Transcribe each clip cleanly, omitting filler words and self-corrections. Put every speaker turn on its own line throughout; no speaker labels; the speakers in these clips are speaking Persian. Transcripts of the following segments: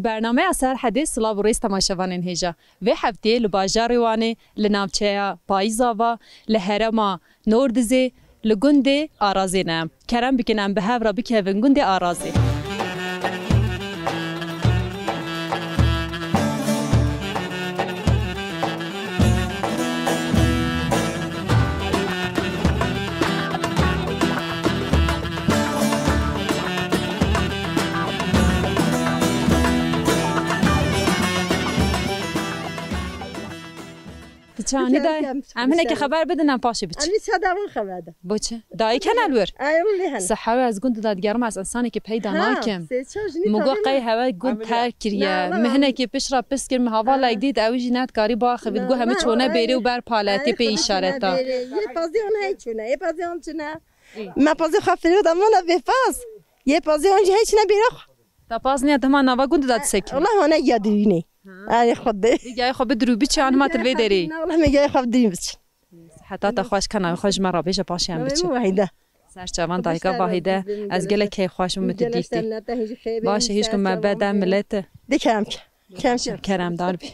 برنامه اثر حدیث سلاو ریس تماشاوانین هجا و هفته لباجاری وانه لنامچه پایزاوا لهرما نوردزی لگند آرازی نم کرم بکنم به هفرا بکهون گند آرازی چانی دای امنه که خبر بدنم پاشی بچ
امی صدامون خبر ده
بچه دای کنال ور
ایول هن
صحه از گند دادگرم از انسانی که پیدا ناکم مگو قی هوا گند ترکیه مهنه که پیش را پس کرم هوا لاگ دید اوجی نت کاری با خبید گو همه چونه بیری و بر پالتی پی اشاره تا
یه پازی اون هیچ چونه یه پازی اون چونه ما پازی خفری بودم من بفاس یه پازی اون هیچ نبیرخ
تا پاس نیاد ما نوا گند داد سکی
والله انا یادینی آره خود
دیگه خب درو بچ آن ما تلوی داری
نه والله میگه خود دریم بچ
حتی تا خوش کنم خوش مرا بیش پاشی هم بچ
واحده
سرچوان دایگا واحده از گله کی خوش متدیتی باشه هیچ کم بعد ملت
دکم کم
کرم دار بی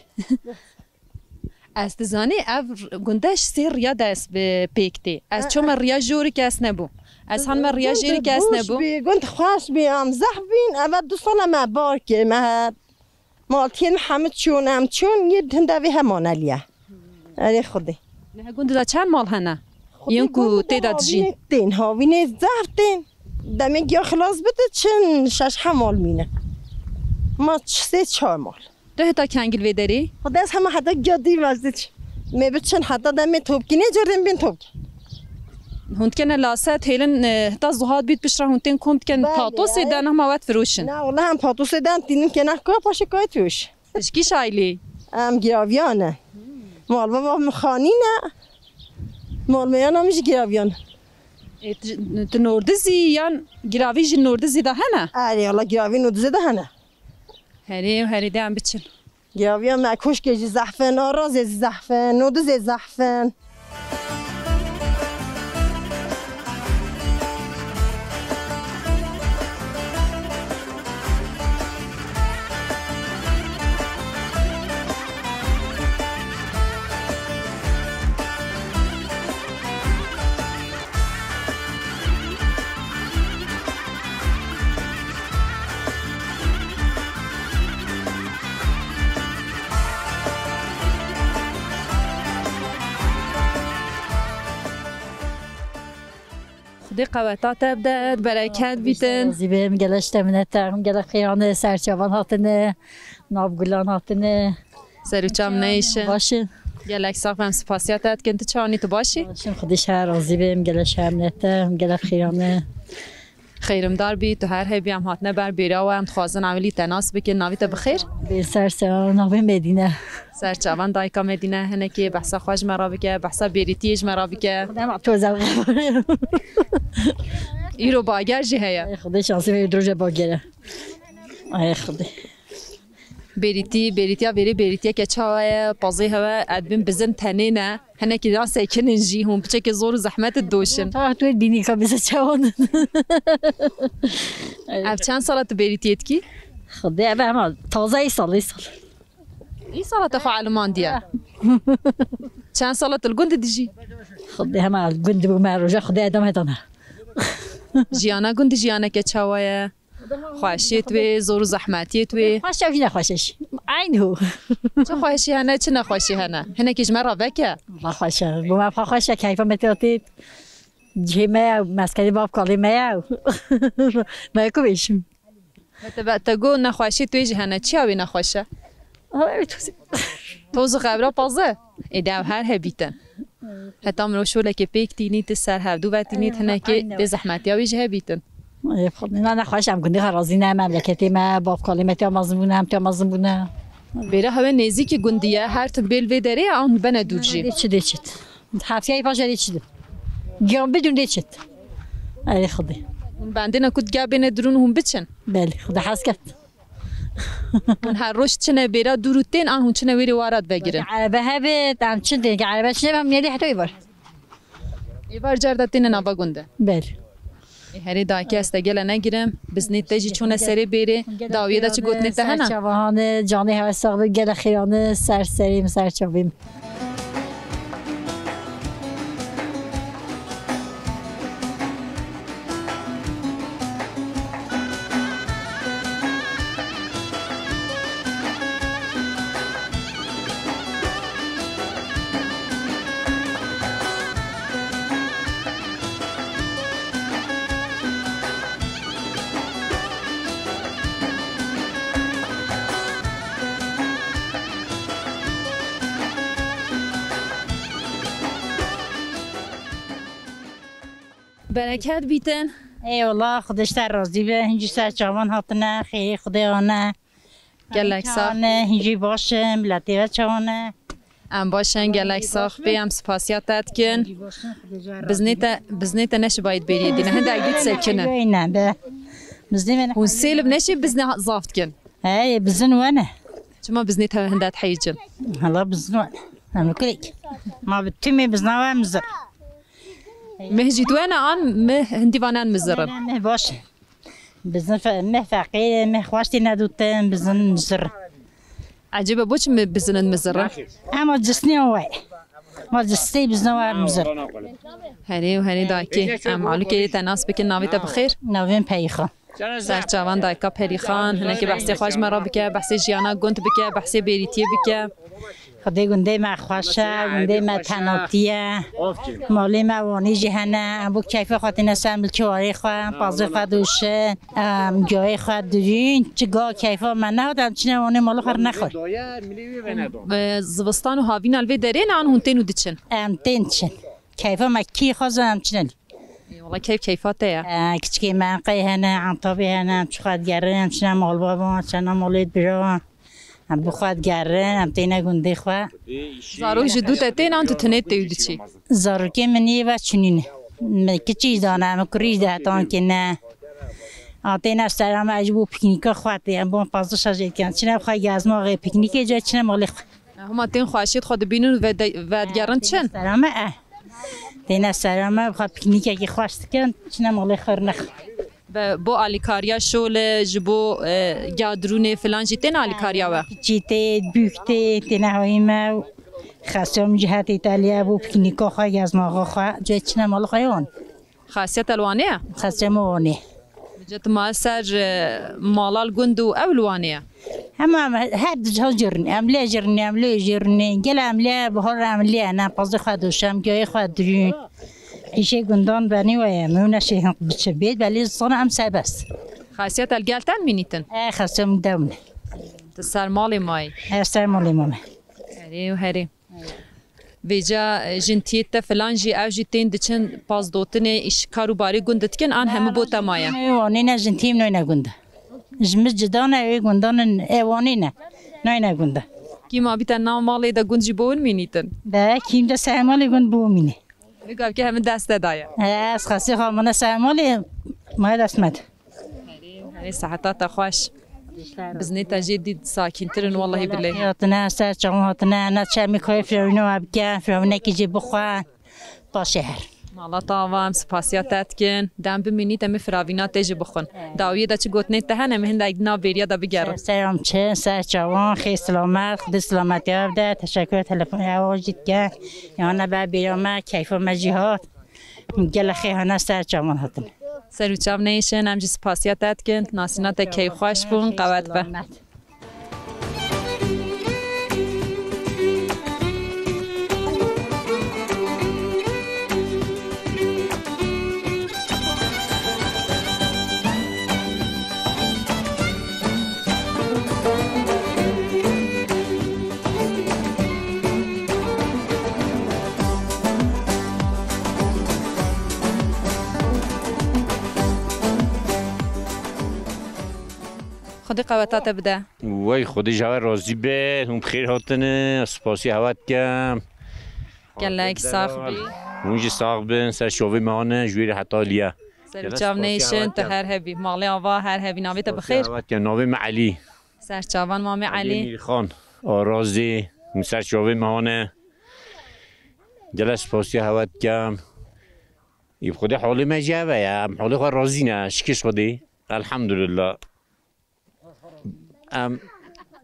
از تزانی او گندش سیر یا دست به پیکتی از چون ریا جوری کس نبود از هم ریا جوری کس نبود
گند خوش بیام زحبین اول دو سال ما بارکه ما مالتين حمد شونم چون یه دندوی همانلیه آره خودی
نه گند دا چند مال هنه یونکو تعداد جین
دین هاوینه زفتین دمی گیا خلاص بده چن شش همال مینه ما سه چهار مال
ده تا کنگل ویدری
خدا از همه حتی گیادی وزدید می بچن حتی دمی توبکی نجردیم بین توبکی
هند کنه لاسه تیلن تا زهاد بیت بشرا هندین کمت کن پاتوسی دن هم وقت فروشن
نه والله هم پاتوسی دن تینیم که نه که پاشه که توش
اشکی شایلی
ام گیاویانه مال بابا مخانی نه مال میان همیشه گیاویان
نوردزی یا گراوی جی نوردزی ده هنه
آره والله گیاوی نوردزی ده هنه
هری و هری ده هم بچن
گیاویان مکوش که زحفن آراز زحفن نوردز زحفن
خودی قواتات بدد برکت بیتن
زیبم گلش تمنتم گل خیانه سرچوان هاتنه نابگلان هاتنه
سروچام نیشه
باشه
گلک ساقم سپاسیاتت کنت چانی تو باشی
باشم خودش هر راضی بیم گلش همنتم گل خیانه
خیرم دار بی تو هر هی بیام هاتنه بر بیرا و هم خوازن عملی تناس بکن ناویت بخیر
به سرسان ناوی مدینه
سرچوان دایکا مدینه هنه که بحثا خوش مرا بکه بحثا بیریتیج مرا بکه
خودم تو زل
ایرو باگر جی هیا
خودش شانسی به دروژه باگره ای خودی
بیریتیا بیریتیا که چاوه پازی هوا ادبین بزن تنینه هنه که دان سیکنن جی هم بچه که زور زحمت دوشن
تو بینی که بیزه چوان
اف چند سالت بیریتیت کی؟
خودی اوه همه تازه ای سال
ای سالت خو علمان دیا چند سالت الگند دیجی؟
خودی همه گند بو مروجه خودی ادام هدانه
جیانا گند جیانا که چاوه خواشیت و زور زحمتیت و
خوش شوی نخوشش عین هو
چه خواشی هنه چه نخواشی هنه کیش مرا وکه
ما خوشه بو ما خوشه کیفا متوتید جیمه مسکری باب کلمه ما کویشم
تا گو نخواشی توی جهنه چی اوی نخواشه توز خبره پازه ایده هر هبیتن حتی مرو شوله که پیک تینیت سر هفدو و تینیت هنه که به زحمتی اوی جه هبیتن
نه نخواهشم کنی خرازی نه مملکتی ما باب کلمتی آمازم بونه
بیره همه نزدیک گندیه هر تن بیل و داره آن بنا دورجی
دیچت هفته ای پاش دیچت گیام بدون دیچت ای خودی
اون بنده نکود گابین درون هم بچن
بله خدا حس کرد
اون هر روش چنه بیره دورتین آن چنه ویری وارد بگیرن
عربه هبت ام چه دیگه عربه چنه هم میلی حتی ایوار
جردتین نابا گنده
بله
هری دایکی استگل نگیرم بزنید تجی چون سری بیری داویه دا چه گوتنی تهنا
سرچاوان جانی ها ساقب گل خیران سرسریم سرچاویم
برکت بیتن
ای والله خودش در راضی به هنجی سرچاوان هاتنه خیلی خدایانه
گلک ساخ
هنجی باشه ملتی و چوانه
ام باشن گلک ساخ بیم سپاسیات تدکن بزنیت نش باید بیری دینه هنده اگید سکنه
نه به بزنی
هون سیلب نشی بزنی زافت کن
ای بزن وانه
چما بزنیت هنده تحیجن
هلا بزن وانه هم کلیک ما بتمی بزنوه مزر
مهجي دوانا عن مه هندي فانان مزرب
مه باشه بزن مه فقیر مه خواشتی ندوتن بزن مزر
عجيبه بوش بزنن مزرب
اما جسني هواي ما جستي بزنوا مزر
هني وهني دايكي ام علوكي تناس بك ناويتا بخير
نوين بيخا
سر جوان دایکا پریخان هنگی بحثی خواج مرا بکه بحثی جیانا گند بکه بحثی بیریتی بکه
خدای گنده ما خوشه گنده ما تناتیه مالی ما وانی جهنه ابو کیف خاطر نسام چواری خوا پازه فدوشه جای خود درین چگاه کیفا من نهادم چنه وانی مالو خر نخور
زوستان و هاوین الوی درین آن هونتین و دچن
تین چن کیفا ما کی خوازم چنه
والله كيفاته يا
كتكي معقي هنا عن طبي هنا تخاد جرين شنا مال بابا شنا ماليد برا هم بخواد جرين هم تينا گنده خوا
زارو جدو تتين انت تنيت تيودشي
زارو كي مني و چنينه كتشي دانا مكري دهتان كنا آتینا سلام عجبو پیکنیک خواهد هم با پازده شجید کن چنه بخواه گازما غیر پیکنیک جای چنه مالی خواهد
هما تین خواشید خود بینون و دیگران چن؟
سلامه تینا سلامه بخواه پیکنیک اگه خواست کن چنه مالی خور نخواهد
بو آلیکاریا شول جبو گادرونه فلان جی تین آلیکاریا و؟
جیته بیوکته تینا هاییمه خاصیام جهت ایتالیا بو پیکنیک خواهد گازما خواهد جای چنه مالی خواهد
خاصیت الوانه؟
خاصیام وانه
جت ما سر مالال گندو اولوانه
هم هاد جهل جرني عمليه جرني عمليه جرني قال عمليه بهر عمليه انا قصدي خدوشم جاي خدرين شيء قندان بني ويا مو شيء بتشبيت بلي صنع ام بس
خاصية الجالتان مينيتن
خاصهم دون
تسال مالي ماي
سر مالي ماما
هري وهري ویجا جنتیت فلان جی او جی تین دچن پاس دوتنه اش کاروباری گندتکن آن همه بوتا مایا
وانی نه جنتیم نه گنده جمز جدانه ای گندان ایوانی نه نه گنده
کی ما بیت نام مالی دا گنجی بون مینیتن
ده کیم ده سرمالی گند بو مینه
میگم که همه دست دایا
از خاصی خامنه سرمالی ما دست مد
هري صحتات خوش بزنيتا جديد ساكن ترن والله بالله
ياتنا ساتشواتنا ناتشامي كيف يرنو ابكا فرونك يجي بخوا طاشهر
مالا طاوام سپاسياتات كن دام بميني تم فراوينات تجي بخون داويه دا چ گوتنه تهنه مهند اگنا بيريا دا بگرم
سلام چه ساتشوان خي سلامت خد سلامت يابدا تشكر تلفن واجد كان يانا با بيرما كيف مجيهات گل خي هنا ساتشوان هاتن
سروچاو نیشن هم جی سپاسیاتت کن ناسینات کی خوش بون قوت به خودی قوتات بده
وای خودی جوار راضی به هم بخیر هاتنه سپاسی هوت کم
گلک ساخ بی
اونجی ساخ بین سر شوی مانه جویر حتی لیا
سروچاو نیشن تو هر هبی مالی آوا هر هبی ناویت بخیر
هوت کم ناوی علی
سرچاوان مامی علی
میرخان آرازی سر شوی مانه جل سپاسی هوت کم يب خدي حولي ما جابه يا حولي خو رازينا شكش خدي الحمد لله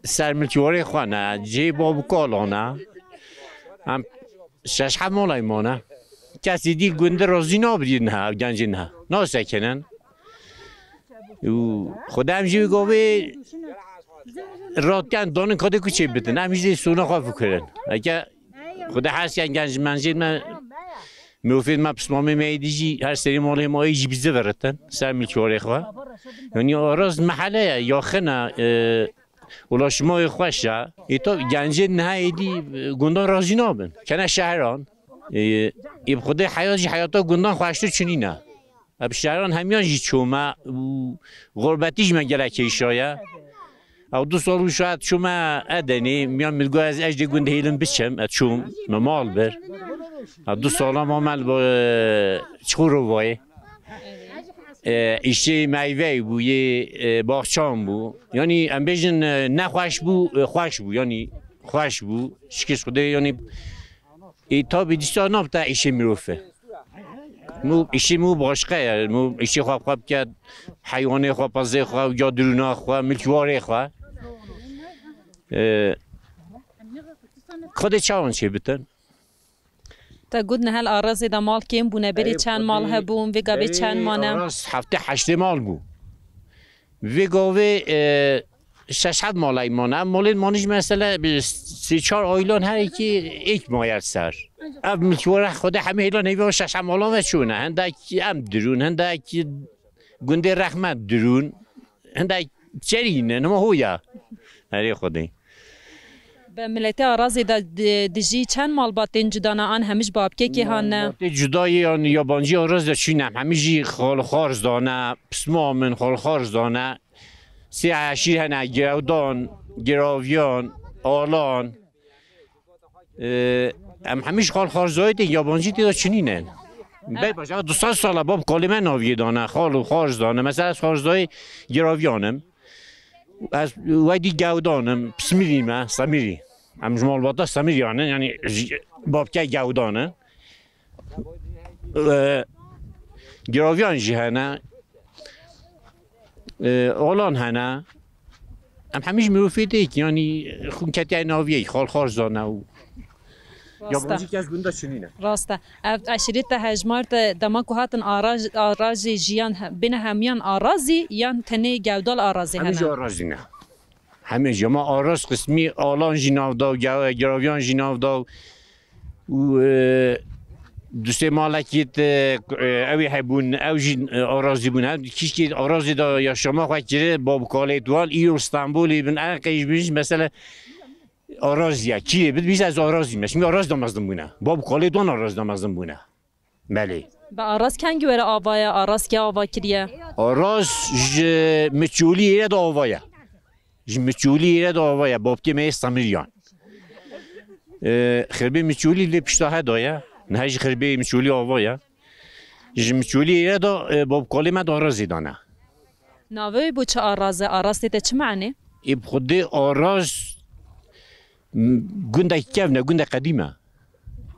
سر ملکیواری خانه جی باب کالانا هم شش حمالای مانه کسی دی گنده رازی نابدید نه گنجی نه ناسکنن خدا همجی گوه رات کن دانن کده کچه بتن همیشه سونا خواه فکرن اگه خدا هست کن گنج منجید من میوفید ما پسمامی میدیجی هر سری مالی ما ایجی بیزه ورتن سر ملکیواری خواه یعنی آراز محله یا خنه ولی شما خوشه ایتا گنجه نهایدی گندان رازی نابن کنه شهران ای خود حیاتا گندان خوشتر چنی نه اب شهران همیان جی چومه غربتیش من گلکه شایه او 2 سال شاید شما ادنی میان میگو از اجد گنده هیلم بچم اد شوم ممال بر 2 سال هم عمل با چخور رو وای ایشی میوه بو یه باغچان بو یعنی ام بیشن نه خوش بو یعنی خوش بو شکست خوده یعنی ایتا بیدیستا نبتا ایشی میروفه مو ایشی مو باشقه مو ایشی خواب کرد حیوانه خواب پازه خواب یا درونا خواب ملکواره خواب خود چاون چه بتن
تا گود نه هل آرازی دا مال کیم بونه بری چند مال هبون و گاوی چند مانه
آراز هفته 8 مال بو و گاوی 6 مالای مانه مال مانش مثلا 3-4 آیلان هر یکی 1 مایل سر اب ملکواره خود همه ایلان هیوان 6 مالان و چونه هندک ام درون هندک گنده رحمت درون هندک چرینه نما هویا هری خودی
به ملت آرازی دا دجی چند مال باتین جدانا آن همیش بابکه که هانه
جدایی آن یابانجی آراز دا چینم همیشی خال خارز دانه پسمامن خال خارز دانه 3-8 هنه گودان گراویان آلان همیش خال خارزایی دی یابانجی دا چینینن بای باشه 200 ساله باب کلمه ناویه دانه خال و خارز دانه مثلا از خارزای گراویانم از وادی گودانم پسمیریم سمیری هم جمال بادا سمیریانه یعنی بابکه گودانه گراویان جی هنه آلان هنه هم همیش میروفید ایک یعنی خون کتی ناویه خال خارز دانه و
راسته اشریت هجمار دما کو هاتن آرازی جیان بین همیان آرازی یان تنه گودال آرازی هنه
همه آرازی نه همه جما آراز قسمی آلان جناو دا و گراویان جناو دا و دوسته مالکیت اوی هبون او جن آرازی بونه کیش که آرازی دا یا شما خواهد جره باب کاله دوال ای استانبولی بن اقیش بیش مثلا آرازیه کیه بیش از آرازی میشه می آراز دامازدم بونه باب کاله دوان آراز دامازدم بونه بله
با آراز کنگی وره آوایا آراز که آوا کریه
آراز مچولی ایره دا آوایا مچولی ایره دا آوایا باب که می سمیریان خربی مچولی لی پشتاه دایا نه خربی مچولی آوایا مچولی ایره دا باب کاله ما دا آرازی دانه
ناوی بو چه آرازه آراز دیده چه معنی؟
ای خود آراز گنده کهنه گنده قدیمه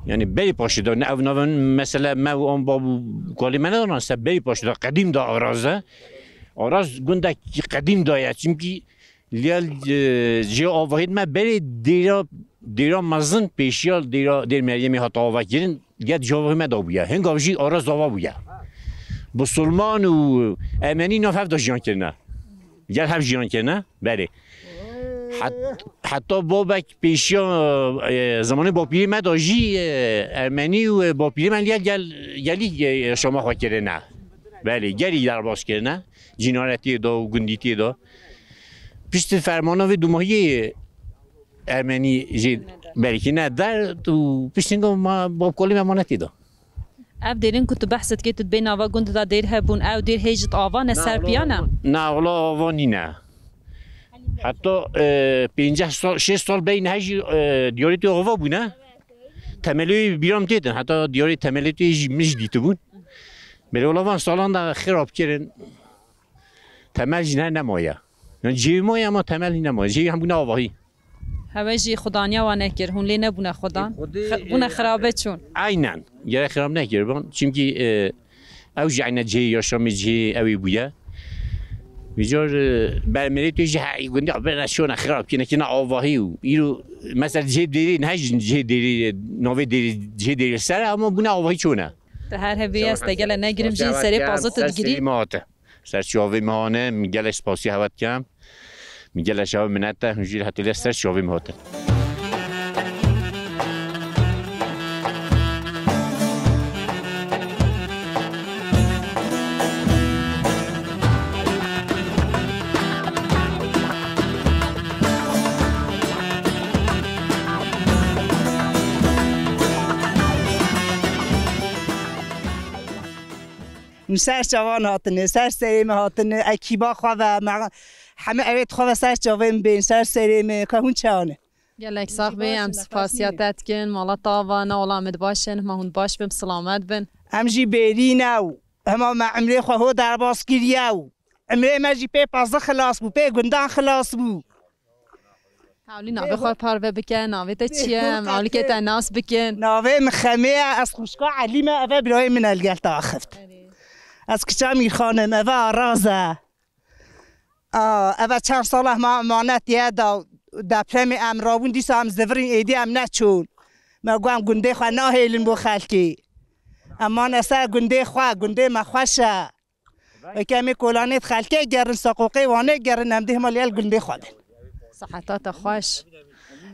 یعنی بری پاشیده نه او نوان مثلا ما و آن بابو کالی من ندارن است بری پاشیده قدیم دا آرازه آراز گنده قدیم داید چونکی لیال جه آواهید ما بری دیرا مزن پیشیال دیر مریمی هات آواه گیرن گد جاوه ما دا بویا هنگاوشی آراز آواه بویا بسلمان و امنی ناف هفت دا جیان کرنه گل هفت جیان کرنه بری حتی بابک پیشیا زمان با پیری من داجی ارمنی و با پیری من گلی شما خواه کرده نه بله گلی در باز کرده نه جنارتی دا و گندیتی دا پشت فرمانه و دوماهی ارمنی جید بله که نه در تو پشت اینگاه ما باب کلی ممانتی دا
اف دیرین که تو بحثت که تو بین آوا گنده دا دیر هبون او دیر هیجت آوا نسر پیانه
نه اولا آوا نی نه حتی 6 سال بین هیچ دیاری آوا بونه تملی بیرام دیدن حتی دیاری تملی توی مش دیده بود بله اولوان سالان دا خراب کردن تمل جنه نمایه یعنی جیوی مایه اما تمل نمایه جیوی هم بونه آواهی
هوا جی خدانیا و نکر هون لی نبونه خدان بونه خرابه چون
اینن یه خراب نکر بان چون که او جعنا جهي یا شام جهي اوي بويا بيجور برمري تيجي حي قندي عبرنا شلون خراب كنا عواهي ويرو مثلا جهي ديري نهاج جهي ديري نوفي ديري جهي ديري السنة اما بنا عواهي شونه
هر هبی است گل نگیریم جی سری پازت دگیری
سر شاوی مهانه میگل اسپاسی هوت کم میگل شاوی منته هنجور حتی لسر شاوی مهاته
سر جوان هاتنه سر سریم هاتنه اکیبا خواه و همه اوید خواه سر جوان بین سر سریم که هون چانه
گلک صاحبی ام سپاسیاتت کن مالا تاوانا علامت باشن ما هون باش بم سلامت بن
ام جی بیرین او هما ما عمره خواه در باس گیری او عمره ما جی پی پازه خلاص بو پی گندان خلاص بو
حالی ناوی خواه پروه بکن ناوی تا چیه حالی که تا ناس بکن
ناوی مخمه از خوشگاه علیمه اوه برای من الگل تا آخفت از کجا میخوانم اوه آرازه اوه چند ساله ما امانت یه دا پرم امراون دیسا هم زورین ایدی هم نچون ما گوام گنده خواه ناهیلن بو خلکی اما نسا گنده خواه گنده ما خوشه و کمی کلانیت خلکی گرن ساقوقی وانه گرن نمده مالیل گنده خواه
صحتات خوش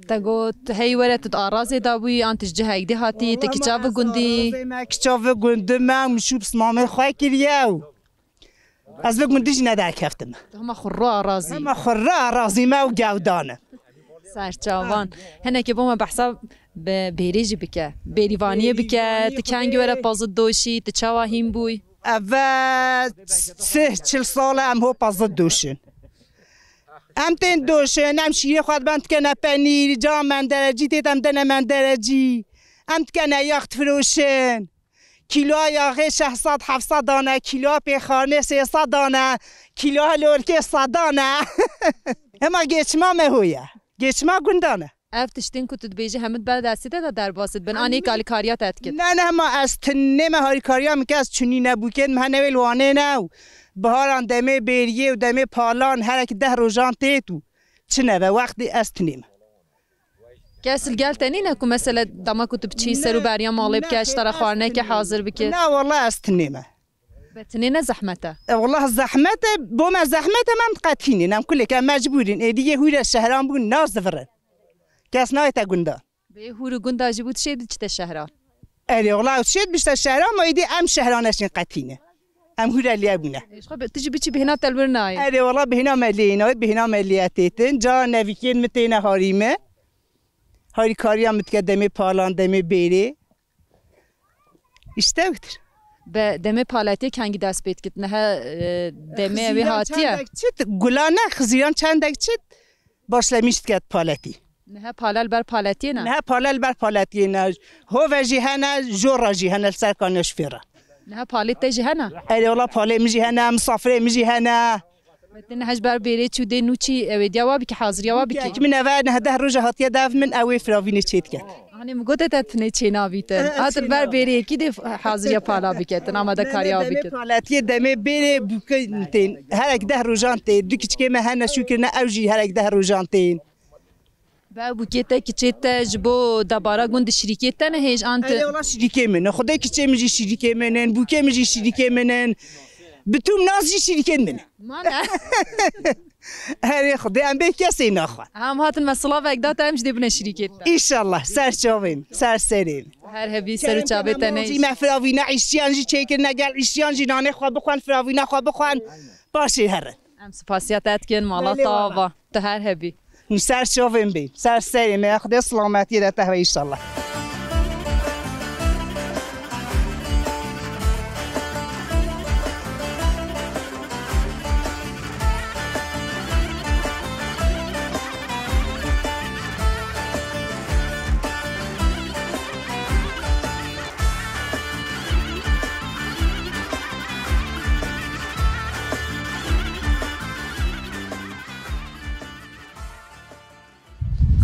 تقول هي ولا تتعرضي داوي أنت جهة دي هاتي تكتشاف جندي
ما كتشاف جندي ما مشو بس ما خواي كرياو از جنديش ندار كفتم
هم خرّا رازي
هم خرّا رازي ما وجودانه
سرچاوان هنا که با ما بحثا بیریجی بکه بیریوانیه بکه تکنگی وره پازد دوشی تچاوا هیم بوی
اول 40 ساله هم هو پازد دوشن ام تین دوشن ام شیره خود بند کنه پنیر جام من درجی تیتم دنه من درجی ام کنه یخت فروشن کیلو یاغه 600 700 دانه کیلو پیخانه 300 دانه کیلو لورکه 100 دانه اما گچما مهویه گچما گندانه
اف تشتین که تدبیجی همت بعد دستیده تا در باست بن آنی کالی کاریات اتکت
نه ما از تنه مهاری کاریا میکه از چونی نبوکن مه نویل وانه نو بهاران دمه بیریه و دمه پالان هر که 10 روزان تیتو چنه و وقتی از تنیم
کسل گل تنینه که مثلا دما کتب چی سرو بریا مالب که اشترا خوارنه که حاضر بکه
نه والله از تنیمه
بتنینه زحمته
والله زحمته بوم زحمته من قطینی نم کلی که مجبورین دیگه هوی شهران بون ناز دفره کس نایت گنده
به هورو گنده جبود شید چت شهران
اری والله شید بیشتر شهران ما ایدی ام شهرانشین قطینه ام هوی لیابونه
خب تجي بتشي بهنا تلبرناي
اری والله بهنا ملينا بهنا ملیاتیتن جا نویکین متینه هاریمه هاری کاریا متقدمه پالان دمه بیری اشتوتر
به دمه پالتی کنگی دست بید کت نه دمه وی هاتیه
گلانه خزیان چندک چید باشله میشت کت پالتی
نه پالل بر پالتی
نه پالل بر پالتی نه هو و جهنه جورا جهنه سرکانش فیره
نه پالیت جهنه
ای والله پالی میجهنه مسافره میجهنه
نه هج بر بیری چو دی نوچی اوی دیوابی که حاضر یوابی که
من اول نه 10 روز هاتیه داف من اوی فراوینه چیت کرد
hani مگوده تنه چینا بیتن آتر بر بیری کی دی حاضر یا پالا بیکتن آماده کاریا بیکت
پالاتی دمه بیری بکن هر یک 10 روزان تی دو کچکه مهنه شکر نه اوجی هر یک 10 روزان تی
با بوکیت کی چیت جبو دبارا گوند شریکت نه هیچ انت
والله شریکه من خدای کچه میجی شریکه منن بوکه میجی شریکه منن بتوم نازی شریکه من
ما نه
هری خدای ام به کسی نخواد
هم هاتن مسئله و اقداد هم جدی بنا شریکت
انشالله سر چاویم سر سریم
هر هبی سر چابه تنه
زی ما فراوی نه عشیانجی چیکر نگل عشیانجی نانه خواب بخوان فراوی نه خواب بخوان باشه هر
ام سپاسیاتت کن مالا تاوا تو هر هبی
سر چاویم بیم سر سریم خدای سلامتی ده ته انشالله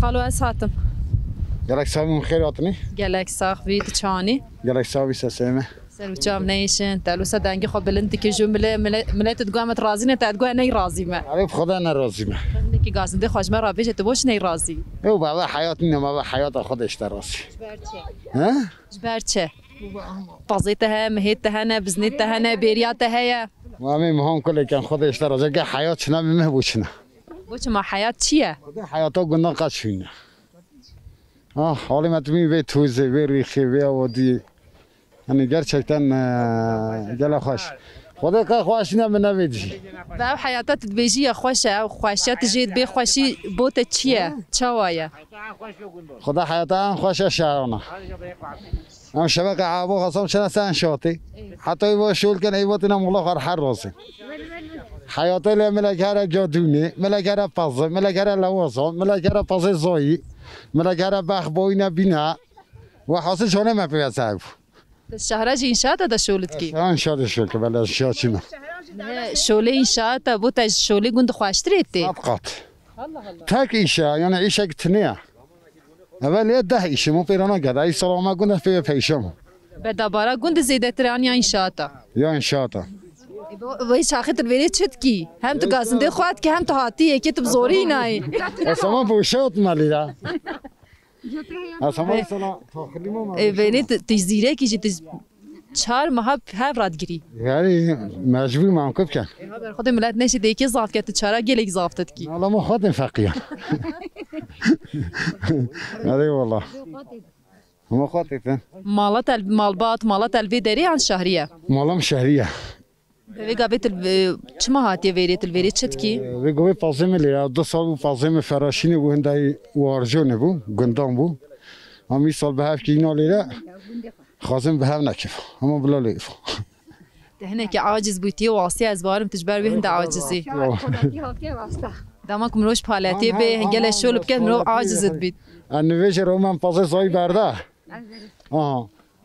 خالو از هاتم
گلک ساوی خیر آتنی
گلک ساخ بید چانی
گلک ساوی سسمه
سروچام نیشن تلوسه دنگی خود بلند که جو ملت تقامت رازی نه تقوى نی رازی ما
عارف خدا نرازی ما
که گازنده خوش ما رابطه تو باش نی رازی
او بابا حیات نه ما حیات خودش درازی ها
جبرچه بازیته مهیته نه بزنیته نه بیریاته هیا
ما هم کلی کن خودش درازی که حیات شنا بمهبوشنا
بوش ما حیات چیه
حیاتا گندان قشونه حالی متمی به توزه به ریخی به آودی یعنی gerçekten گله خوش خدا که خوش نمی‌نویدی
و حیاتت بیجی خوشه خوشیت جید به خوشی بوت چیه چوایا
خدا حیاتا خوش شهرانه هم شبکه عابو خاصم چند سن شاتی حتی ایوا شول کن ایوا تنم الله خار هر روزی حیاتا لی ملکه جادونی ملکه پازه ملکه لوازم ملکه پازه زایی ملکه بخبوی نبینه و حاصل شونه مپیوزه
الشهرة جي إنشاء دا شولت كي
إنشاء شو كبل إنشاء شنو
شولي إنشاء بوتا شولي قند خواشتريتي
أبقات تاك إنشاء يعني إيشا كتنيا أول يده إيش مو بيرانا كذا أي سلامة قند في فيشم
بدابارا قند زيادة ترانيا إنشاء
يا إنشاء
وای شاخت الویلی چت کی هم تو گازنده خواهد که هم تو هاتیه که تو بزوری نای
اسما بوشات مالی دا اسما سلا تخلیمو
ویلی تجزیره کی جت چهار ماه هفراد گیری
یعنی مجبور معکوب کن
خود ملت نشید یکی ضافت که چهار گلیک ضافتت کی
والله ما خودم فقیه آره والله ما خودم
مالات الوی داری عن شهریه
مالم شهریه
وی قابت چما هاتیه ویریت چت کی
وی قوی فازم لیا 2 سال فازم فراشینه بو هندای وارجونه بو گندام بو همی سال به هفت که اینا لیره خازم به هفت نکف اما بلا لیف
هنا که عاجز بودی واسه از بارم تجبر به هند عاجزی دامک مروش پالاتی به هنگل شول بکن مرو عاجزت بید
انویش رو من پازه زای برده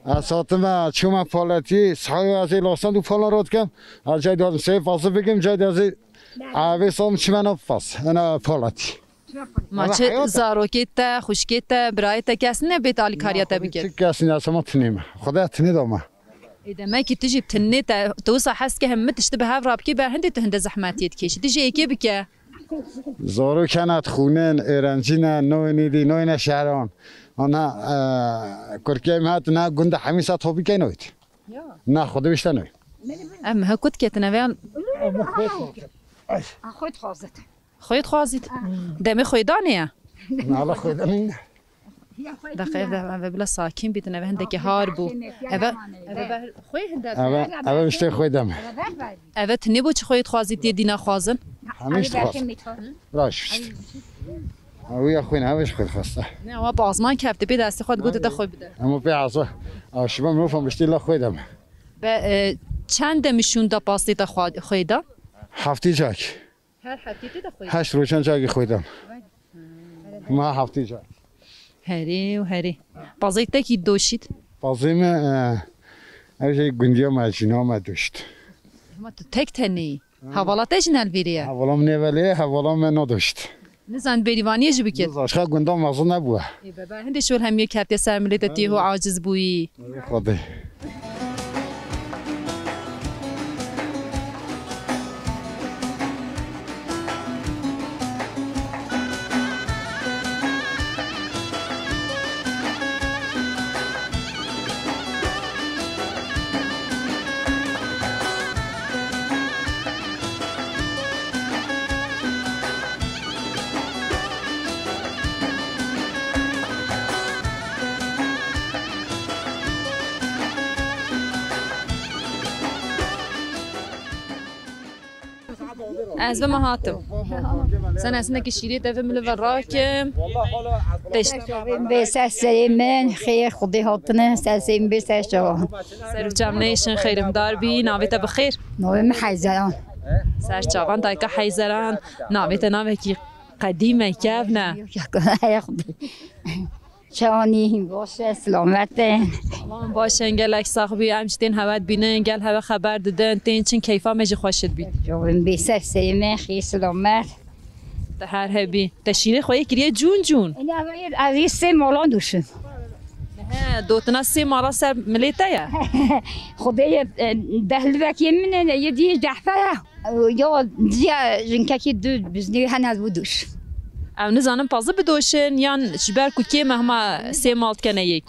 اساتم چوم پالاتی سعی از لاسان دو پالا رد کم از جای دادم سه پازه بگم جای دازی عوض سام چمن پاس انا پالاتی
ما چه زاروکیت خوشکیت برایت کس نه بیت علی کاریت بکر
کسی نه سما تنیم خدا تنی دامه
إذا ما كنت تجي بتني توصل حس كهم تشتبه هذا رابكي بهندي تهند زحماتيت كيش تجي كي بك
زارو كانت خونن إيرانجينا نويني دي نوينا شهران أنا كركي مات نا جند حميسة توبي كينويت نا خده بيشتا نوي
أما هكوت كتنويان خويت خازت دمي خويدانية
نالا خويدانية
دقیق ده بلا ساکین بیت نه هندکی هاربو اوه خوی هنده
اوه مشته خویدم
اوه تنی بو چه خوید خوازید دینا خوازن
همیش خواست راش اوه یا خوین همیش خود خواسته
نه اما بازمان کفته بی دستی خود گوته تا خوی بده
اما بی عصا شما منوفم بشتی لا خویدم
چند میشون دا پاستی تا خویده؟
هفتی جاک
هر هفتی تا خویده
8 روزن جاکی خویدم ما هفتی جاک
هری بازی تکی دوشید
بازیم هرچی گندیا ماشینا ما دوشت
ما تو تک تنی حوالاتش نلویریه
حوالام نیولی حوالام نداشت
نزن بریوانی جو بکید
زاشخه گندام مازن نبوه
بابا هندی شور همیه کفتی سرملیتی هو عاجز بویی
خدا
از به مهاتم سن اصلا که شیری تفه مل وراکم
به سری من خیر خودی هاتنه سری به سر جوان
سر جمعیشن خیرم دار بی ناویت بخیر
نویم حیزران
سر جوان دایکا حیزران ناویت ناوی کی قدیمه کف نه
چانی باشه سلامته
باشه انگلک صاحبی امشتین هوت بینه انگل هوا خبر دادن تین چین کیفا مجی خوشت بید
جوان به سری من خیر سلامت
هر هبی تشیره خویی کریه جون
این از این سه مالان دوشن
دوتنا سي مالا سر مليتايا
خدای دهل وکی من یه دیش دحفه یا دیا جنککی دو بزنی هناز بودوش
او نزانم پازه بدوشن یان جبر کو کی مهما سه مالت کنه یک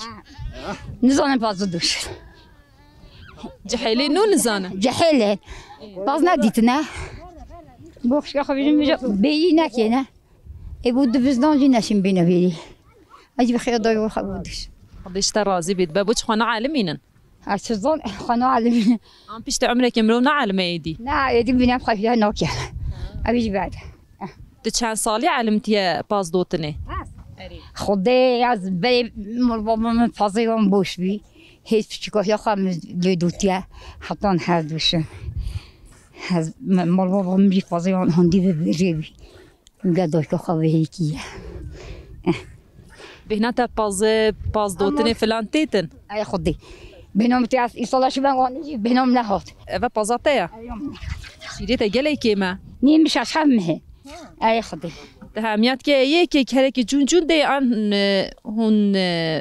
نزانم پازو دوش
جحیلی نو نزانه
جحله باز ندیتنه بخش که خبریم بجا بیی نکنه ای بود بزنان جی نشیم بینه بیری اجی بخیر دایی خبودش
خديش راضي بيت بابوش خنا عالمينن
اشزون خنا عالمين
عم بيشت عمرك يمرون عالم يدي
نا يدي بنا بخفيها نوكيا ابيش بعد
تشان صالي علمتي باز دوتني
خدي از بي مربوم فازيون بوش بي هيك شكو يا خام لدوتيا حطان هادوش هز مربوم بي فازيون هندي بيجي قدوش خوي هيكيه
بهناتا باز دوتني فلان تيتن
اي خدي بينهم تاس يصلا شبان وانجي بينهم لهوت
ايوا بازاتيا شيريتا جلي كيما
نيم مش اشحمه اي خدي
تهميات كي يك هرك جون جون دي ان هون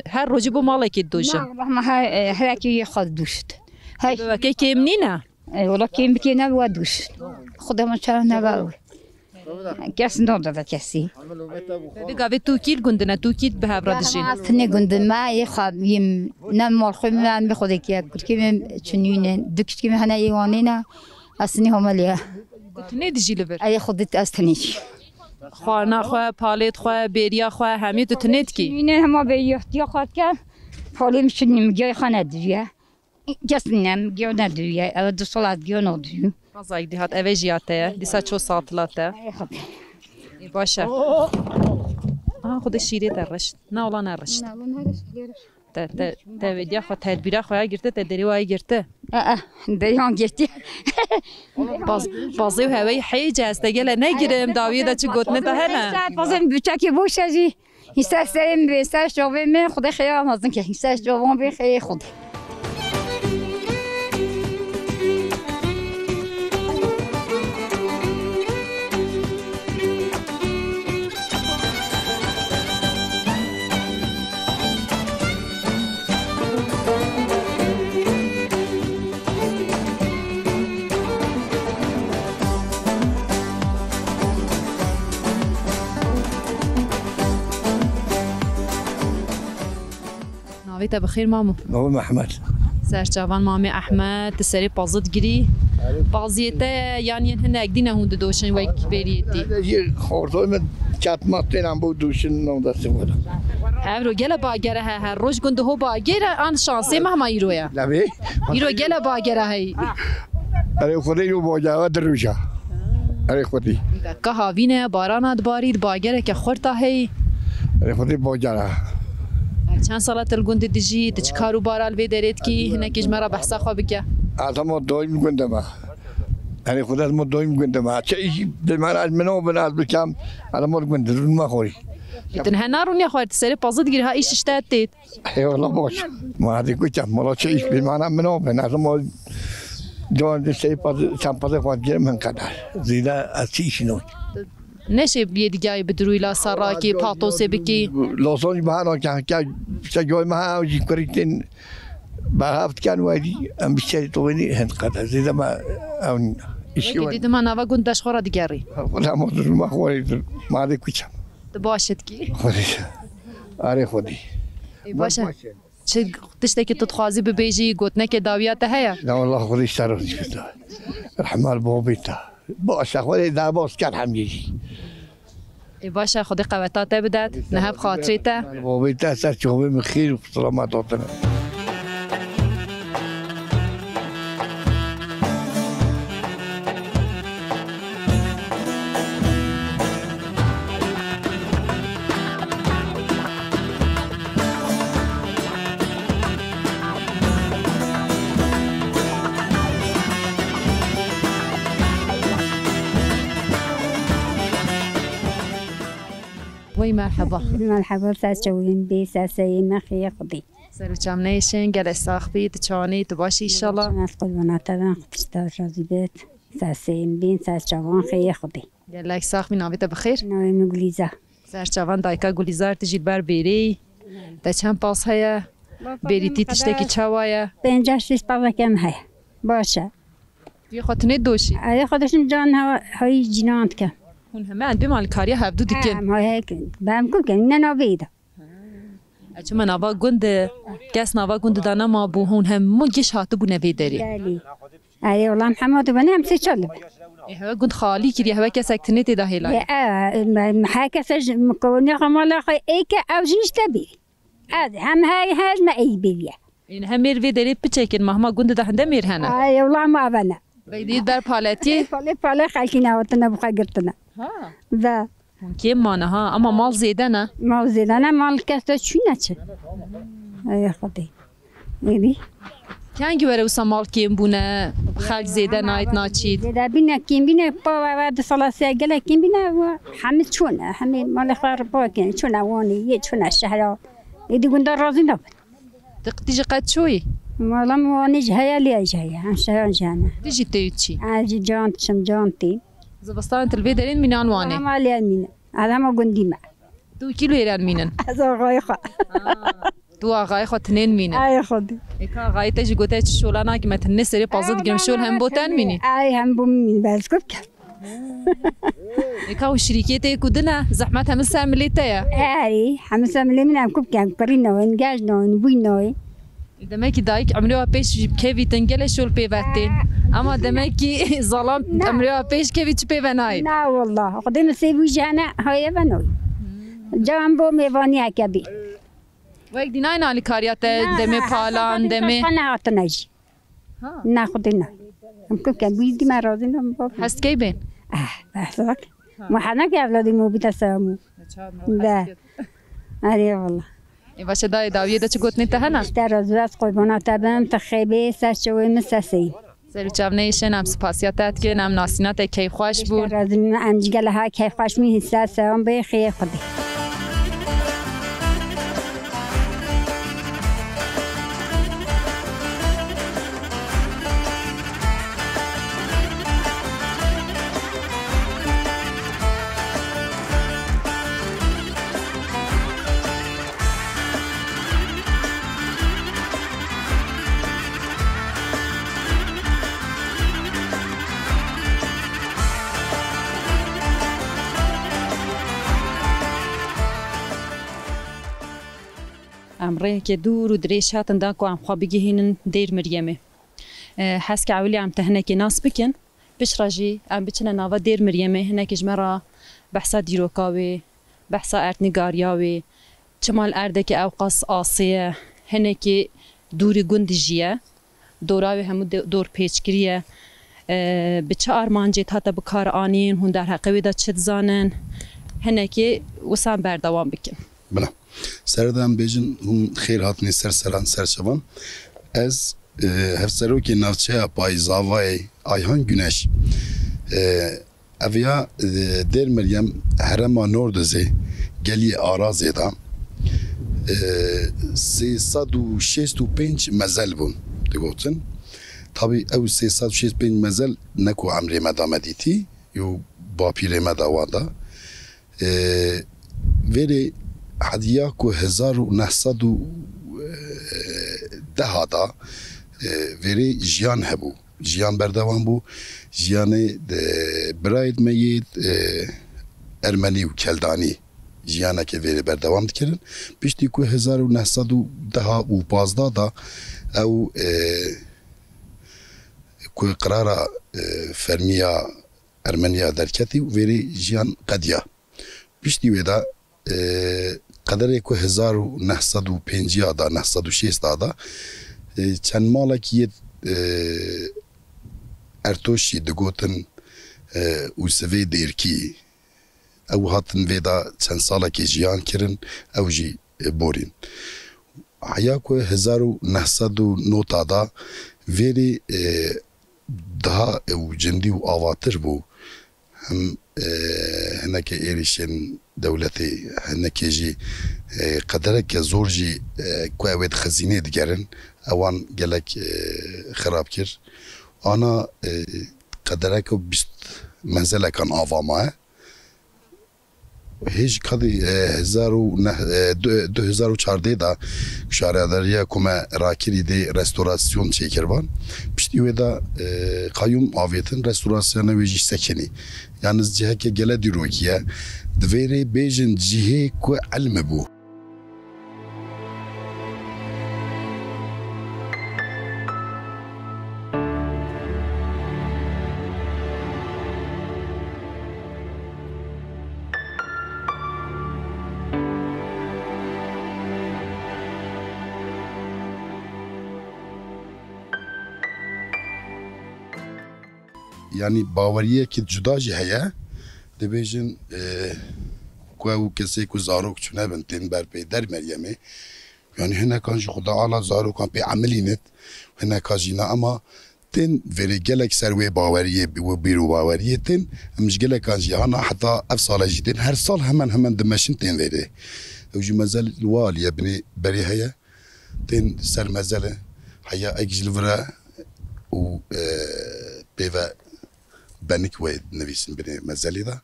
هر رجبو مالك دوشه
ما هراكي ياخذ دوشت هاي
كي منينه
والله كيم بكينا ودوش خدها ما شاء الله باول كاس نوضة كاسي
بقى توكيل قندنا توكيل بها برادشين
تني قند ما يخاب يم نم الخيم ما بخدك يا قلت كيم تشنين دكش كيم هنا يوانينا أصلي هم ليه
تني دجي لبر
أي خدت أستنيش
خوانا خوا باليت خوا بيريا خوا همي تنيت كي
من هم بيريا يا خد كم حالي مشني مجاي خانة دجيا جسنم جيو ندويا أو دو صلاة جيو ندوي
مازايك دي هات أفيجياته دي ساتشو ساطلاته باشا خود شیری درشت نه ولی نرشت تا ویدیا خود تدبیر خواهی گرفته تدری وای گرفته
دیان گرفتی
بازی و هوای حیج است گله نگیرم داویده چی گوتنه تا هنه
بازم بچکی بوشه جی حساس داریم به حساس جوابه من خود خیام هستن که حساس جوابم به خیلی خود
ناویتا بخیر مامو
مامو احمد
سرچاوان مامی احمد تسری پازد گیری بازیته یعنی هنه اگدینه هونده دوشن وی بریتی
یه خورتای من چتماتین هم بود دوشن نام دسته بودم
هر رو گله باگره هر روز گنده هو باگره آن شانسی مهما ایرویا
لبی
ایرو گله باگره هی
اره خودی رو باگره دروشا اره خودی
که هاوینه باران بارید باگره که خورتا هی
اره خودی باگره
چند ساله تلگوند دیجی تچ کارو بارال وی درید کی هنه کیش مرا بحثا خواب که
آدم دایم گنده ما اره خودت ما دایم گنده ما چه ایشی به من از منو بناز بکم آدم گنده رو ما خوری
تنها نارونی خواهد سری پازد گیری ها ایش اشتاد دید
ای والله باش ما هدی کچم مالا چه ایش به من منو بناز ما جوان سری پاز چند خواهد گیرم من قدر زیده از چیش نوی
نشه بیدگاهی بدروی لا سراکی پاتوسی بکی
لاسانی بهانه که شجاع ما هاوجی کریتن به هفت کن وادی ام بیشتری توانی هند قدر زیده ما اون
ایشون دیدم من آوا گندش خورا دیگری
خدا مادر ما خوری ما دی کچم
باشد کی
خودی آره خودی
باشه چه تشتی که تو تخوازی ببیجی گوتنه که داویات هیا
نه والله خودی شرفش بده رحمال بابیتا باشه خودی در باز کن هم یجی
باشه خودی قوتات بدد نهب خاطریته
بابیتا سر چوبه مخیر و سلامت آتنه
وی مرحبا
مرحبا ساس جوین بی ساسی مخی خودی
سرچام نیشن گل ساخبی تچانی تباشی انشالله
از قلبانات من خودشتا راضی بیت ساسی بین ساس جوان خی خودی
گلک ساخبی ناویت بخیر
نویم گلیزا
سرچاوان دایکا گلیزار تجیل بر بیری تا چند پاس هیا بریتی تشتکی چوایه
56 پاوه کم هی باشه
یه خاطنه دوشی
ای خودشون جان های جنانت که
اون همه اند مال کاری هفدو دیکن
هم های کن بهم کو کن نه نویدا
اچه من آوا گند کس نوا گند دانا ما بو هون هم مگیش هاتو بو نوی داری
دلی ای والله محمد بني هم سيشلب
هوا گند خالی کری هوا کس اکتنیت ده هیلای
محاكا سج مكوني خمالا خي ايكا او جيش تبي هم هاي هاج ما اي بيا
این هم میر وی داری بچکن مهما گند ده هنده میر هنه
اي والله ما بنا
بیدید بر پالتی
فالي خالكينا وطنا بخا قرتنا ذا
کیم مانه ها اما مال زیده نه
ما زيد انا مال كاستا شو نتش اي خدي ايدي
کنگی بره وسا مال کیم بونه خلق زیده نایت ناچید
إذا بينا كين بينا با بعد صلاة ساقلة كين بينا حمد شون حمد مال خير باكين شون عواني شون الشهر يدي قندر رازي نبت
تقتیج قد شوی
مالا مواني جهيا لي جهيا عن شهر جانا
تیجی تیوچی
عاجي جانت شم جانتي
زبستان تلوی دارین مینان وانه
ما لي مين هذا ما قندي مع
2 کیلو ایران مینن
هذا غايخة
تو آقای خود تنین مینن
اي خدي
ایکا آقای تیجی گوته چه شولانا که متن سری پازد گرم شول هم بوتن مینی
اي هم بومين بس كيف
ایکا و شریکیت کدنه زحمت هم ساملیته یا
اي حمسة ملي من كوب كان قرينا ونجاجنا ونبوينا
دمکی دایک عمره پیش کیوی تنگل شول پیوتین اما دمکی ظلام عمره پیش کیوی چه پیونای
لا والله قدام سيبو جانا هاي بنوي جنبو ميواني كبي
وقت دینای نالی کاریات دمی پالان دمی
أنا أتناجي ناخدنا ممكن كان بيدي ما راضينا
هست کی بین
بحثك ما حنا كي أولادي مو بتسامو لا أري والله
باشه دای داویه دا چه گوتنی ته نه
اشتر از وقت قربانا تبن تخیبه سرچوی مسسی
سر چاونیشن هم سپاسیاتت که نم ناسینات کی خوش بود
اشتر از انجگل ها کی خوش می حساب سلام به خیر خودی
امره که دور و دریش هاتن دا کو ام خوا بگیهینن دیر مریمه حس که اولی ام تهنه که ناس بکن بش راجی ام بچنه ناوا دیر مریمه هنه که جمرا بحثا دیروکاوی بحثا ارتنگاریاوی چمال ارده که اوقاس آسیه هنه که دوری گند جیه دوراوی همو دور پیچگریه بچه آرمانجی تا بکار آنین هون در حقیقی دا چه زانن هنه که وسان بردوام بکن
بله سردم بیجن هم خیر هاتنی سرسران سرچوان از هفسرو که نوچه پایزاوای آیهان گونش اویا در مریم هرما نوردزه گلی آرازه دا 365 مزل بون دگوتن طبی او 365 مزل نکو عمری مدامه دیتی یو با پیره مداوادا ولی حدیا کو 1910 دا وری جیان هبو جیان بردوان بو جیان براید مید ارمنی و کلدانی جیانه که وری بردوان دکرن پشتی کو 1910 و 15 دا او کو قرار فرمیا ارمنیا درکتی و وری جیان قدیا پشتی ودا قدر کو 1950 دا 906 دا چند مالا که ارتوشی دگوتن او سوی دیرکی او هاتن ویدا چند سالا که جیان کرن او جی بورین حیا کو 1909 دا ویری daha او جندی و آواتر بو هم هناك إيريشن دولتي هناك جي قدرك زور جي كوابد خزينة دقرن اوان قالك خراب كر انا قدرك بست منزلة كان آفا معه هیچ کدی 2014 دا شارعداریا کما راکری دی رستوراسیون چیکروان پشتی و دا قیوم آویتن رستوراسیون ویجی سکنی یعنی جهه که گله دیروکیه دویری بیجن جهه که علم بو yani bavariye ki cuda jî heye dibêjin ku ew kesê ku zarok çûne bin tên berpê dermeryemê yani hinekan jî xuda ala zarokan pê emelînet hinekan jî ne ama tên verê gelek ser wê baweriyê bîro baweriyê tên em ji gelekan jî hana heta ev sala jî tên her sal hemen dimeşin tên verê ew jî mezel wa aliye binê berê heye tên ser mezele heya ek ji li vira û pêve benik ve nivîsin binê mezelê da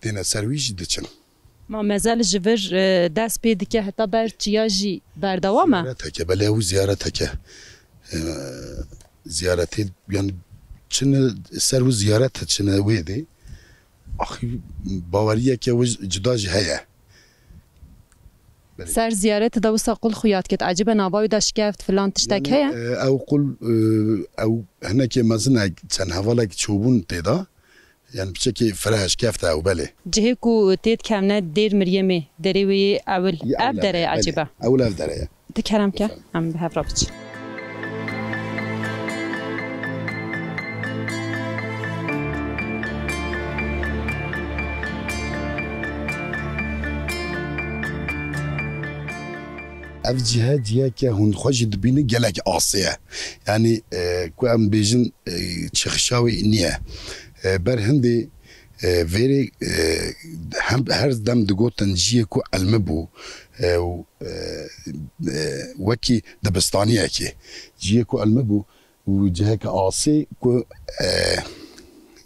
têne ser wî jî diçin.
Ma mezel ji vir dest pê dike heta ber çiya jî berdewam e?
Ziyareteke bele ew ziyareteke. Ziyaretê yani çine ser wî ziyaret çine wê de axî baweriyeke wî cuda jî heye.
Ser ziyaret da wisa qul xuyat ket ecibe nava wî da şikeft filan tiştek heye?
Ew qul ew hinekê mezinek çend hevalek çûbûn tê da yani biçekê fireh kefte ew belê.
Cihê ku tê dikevne dêr miryemê derê wê ewil ev dere ye ecibe.
Ewil ev dere ye.
Dikerem ke em bi hev re biçin.
ev ciheke hûn xwe jî dibînin gelek asê ye yanî ku em bêjin çixişa wê niye ber hindê verê her dem digotin ciyê ku elme bû wekî dibistaniyekê ciyê ku elme bû û ciheke asê ku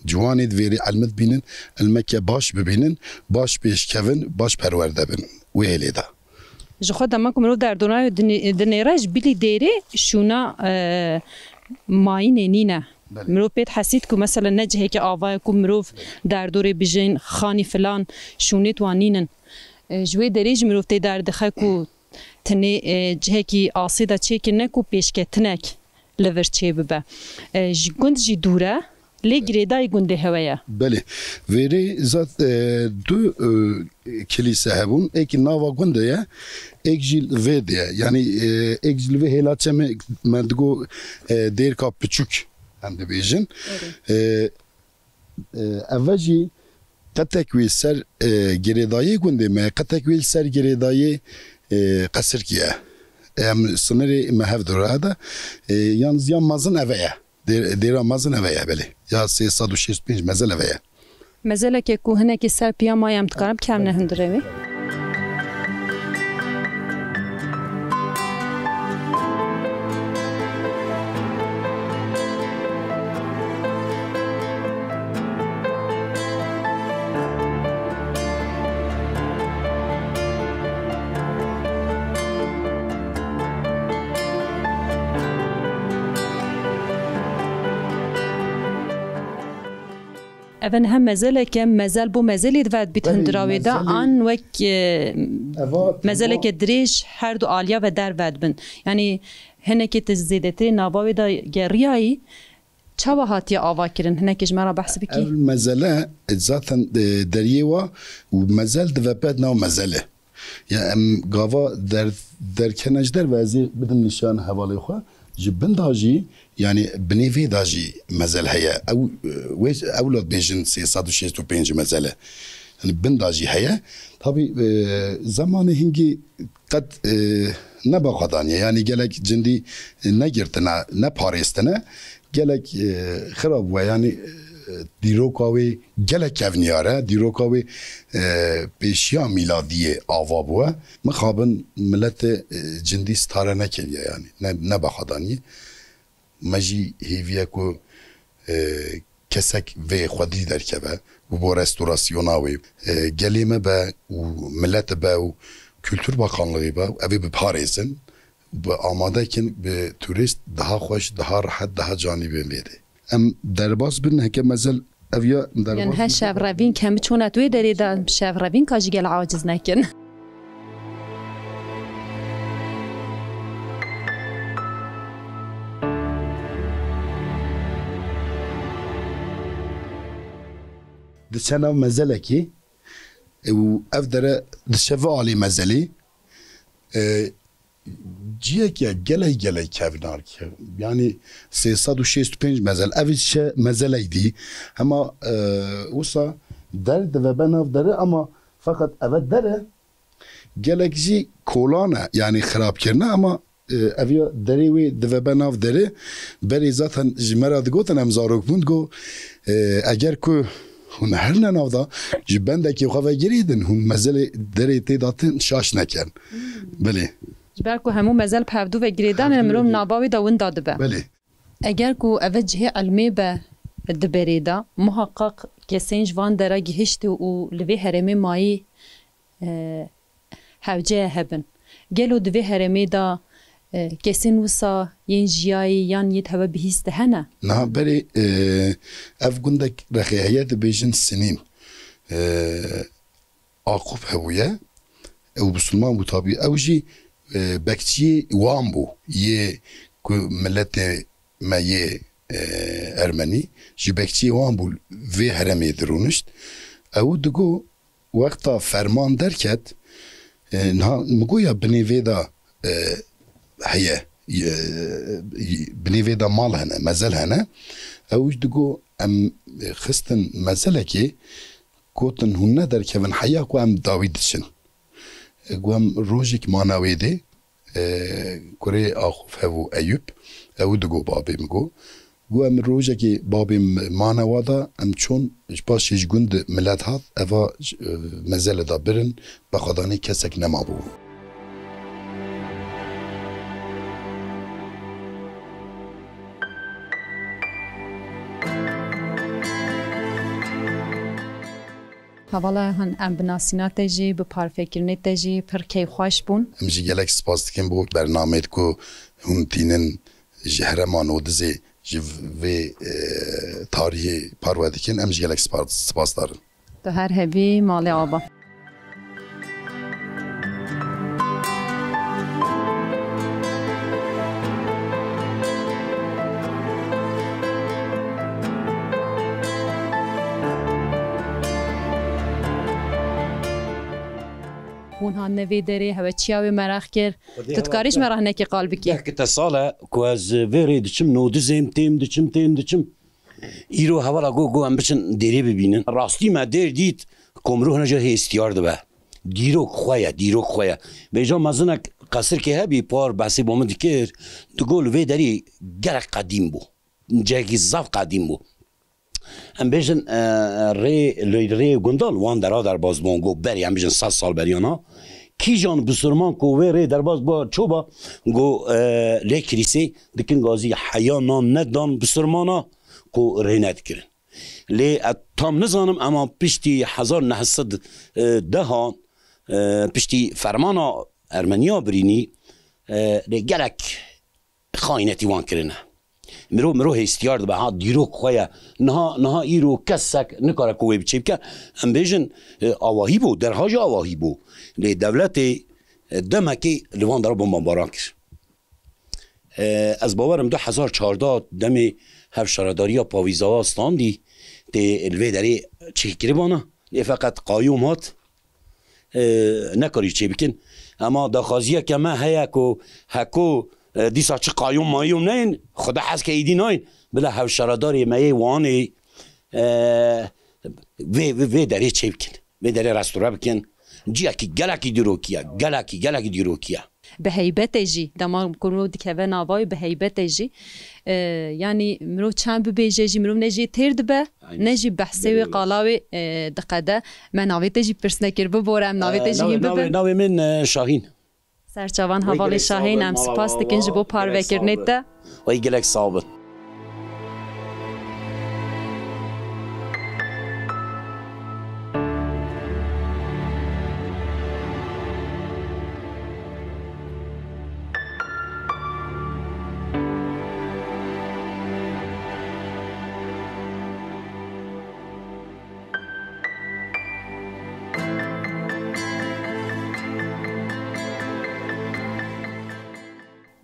ciwanê verê elme dibînin elmeke baş bibînin baş pêşkevin baş perwerde bin wê hêlê da.
Ji xwe dema ku mirov derdona dinêre ji bilî dêrê şûna mayînê nîne. Mirov pê hesît ku mesela ne ciheke ava ye ku mirov derdorê bijîn xanî filan şûnê wan nînin. Ji wê derê jî mirov tê derdixe ku tinê cihekî asê da çêkirine ku pêşketinek li vir çê bibe. Ji gund jî dûr e lê girêdayê gundê hewe ye.
Belê verê zat du kilîse hebûn ekî nava gundê ye ek jî vê de ye yani ek jî li vê hêlaçe me digo dêrka piçûk em dibêjin ev jî qetek wê ser girêdayê gundê me qetek wê ser girêdayê qesirkî ye em sınırê me hev dure da yalnız ya mazin eve ye dêra mazin eve ye belê ya 365 mezel eve ye.
Mezeleke ku hinekî ser piyama em dikarim kemne hundir evê? Even hem mezeleke mezel bu mezelî divet bît hindirawê da an wek mezeleke dirêj her du aliya ve derved bin. Yani hinekê ti zêdetirê nava wê da geriyayî çawa hatiye ava kirin hinekê ji me re behs bikî?
Ev mezele zaten deriyê wa û mezel divepet nav mezele. Ya em gava derkene ji derve ez ê bidin nîşan hevalê xwe ji bin da jî yani binê vê da jî mezel heye ewlad bêjin 365 mezele yani bin da jî heye tabii zamanê hingî qet neba xwedaniye yani gelek cindî negirtine ne parêstine gelek xirab we yani dîroka wê gelek kevniyar e dîroka wê pêşiya mîladiyê ava bûye mixabin milletê cindî stare nekiriye yani neba xwedaniye me jî hêviye ku کسک و خودی در که و با رستوراسیونا و گلیمه با و ملت با و کلتور باقانلıği با اوی به پاریزن و آماده کن به توریست daha خوش daha راحت daha جانبی لیده ام درباز بن هکه مزل اویا درباز
یعنی ها شاف روین کم چونه توی دریده شاف روین کاش گل عاجز نکن
دچنا مزله کی و افدره دشوا علی مزلی جیه که گلی کفنار که یعنی 365 مزل اویش مزلی دی اما اوسا درد و بناف داره اما فقط اول داره گلک جی کولانه یعنی خراب کرنه اما اویا دری وی دو بناف داره بری ذاتن جمرات گوتن امزاروک بوند گو اگر که هون هر ننافدا جبنده که خواه گریدن هون مزل دری تیداتن شاش نکن بله
برکو همون مزل پودو و گریدن مروم ناباوی داون داده به
بله
اگر کو اوجه علمی به دبریدا محقق کسین جوان دره گهشت و لوی هرمی مایی هوجه هبن گلو دوی هرمی دا کسین وسا ین جیایی یان یه تبا بهیسته هنه
نه بله اف گندک رخیهیت بیجن سنین آقوب هویه او بسلمان بو طابی او جی بکچی وان بو یه ملت ما یه ارمنی جی بکچی وان بو وی هرمی درونشت او دگو وقتا فرمان درکت مگو یا بنی ویدا هي بنيفيدا مال هنا مازال هنا اوش دقو ام خستن مازالكي كوتن هنا در كفن حيا كو ام داويدشن قوام روجك ماناويدي كوري اخوف هفو ايوب او دقو بابي مگو قوام روجك بابي ماناوادا ام چون باش يش گند ملت هات افا مازال دا برن بخداني كسك نمابو
حوالا هن ام بناسینا تجی به پارفکرنی تجی پر کی خوش بون
امجی گلک سپاس دکن بو برنامه کو هم تینن جهرمان و دزی و تاریخ پارو دکن امجی گلک سپاس دارن
تو هر هبی مال آبا ها نوی داری هوا چیاوی مراخ کر تتکاریش مراخ نکی قلبی کی
که ساله که از وری دچم نودزم دچم ایرو حوالا گو هم بچن دری ببینن راستی ما در دید کمروه نجا هستیار ده به دیروک خواه بیجا مزنک قصر که هبی پار بحثی با من دیکر دگول وی داری گرک قدیم بو جاگی زف قدیم بو هم بیشن ری گندال وان در بازمان گو بری هم بیشن 100 سال بریانا کی جان بسرمان کو ری در باز با چوبا گو لی کلیسی دکن گازی حیانا ندان بسرمانا کو ری ند کرن لی تام نزانم اما پشتی 1910 پشتی فرمانا ارمنیا برینی لی گلک خاینتی وان کرنه مرو هستیار به ها دیروک خواه نه ایرو کسک نکاره کوی بچه بکن هم بیشن آواهی بو درهاج آواهی بو لی دولت دمکی لوان دارا بمباران کر از باورم 2014 دم هفشارداری پاویزاوا استاندی تی الوی داری چه کری بانا لی فقط قایوم هات نکاری چه بکن اما داخازیه که من هکو دیسا چه قایوم مایوم نین خدا حس که ایدی نین بلا هفشارداری مایه وانی وی داری چه بکن وی داری رستوره بکن جیا کی گلکی دیروکیه
به هیبت جی دما کنو دکوه نوای به هیبت جی یعنی مرو چند ببیجه جی مرو نجی ترد به نجی بحثی و قالاوی دقیقه من ناوی تجی پرسنه کر ببورم ناوی تجی ببورم
ناوی من شاهین
سرچوان حوال شاهین هم سپاس دکنج بو پاروکر نیده
وی گلک صابت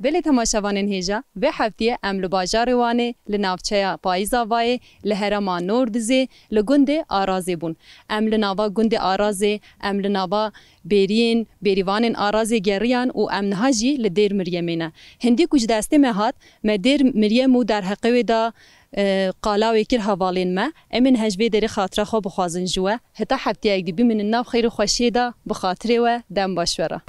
بله تماشاوانین هیجا و هفته ام لباجار وانه لناوچه پاییزا وای لهرما نور دزی لگند آرازی بون ام لناوا گند آرازی ام لناوا بیریوان آرازی گریان و ام نهاجی لدیر مریمینه هندی کج دسته مهات مدیر مریمو در حقیقه دا قالاوی کر حوالین ما امن هجبه دری خاطره خو بخوازن جوا هتا هفته یک دی بی من الناف خیر و خوشی دا بخاطره و دم باشوره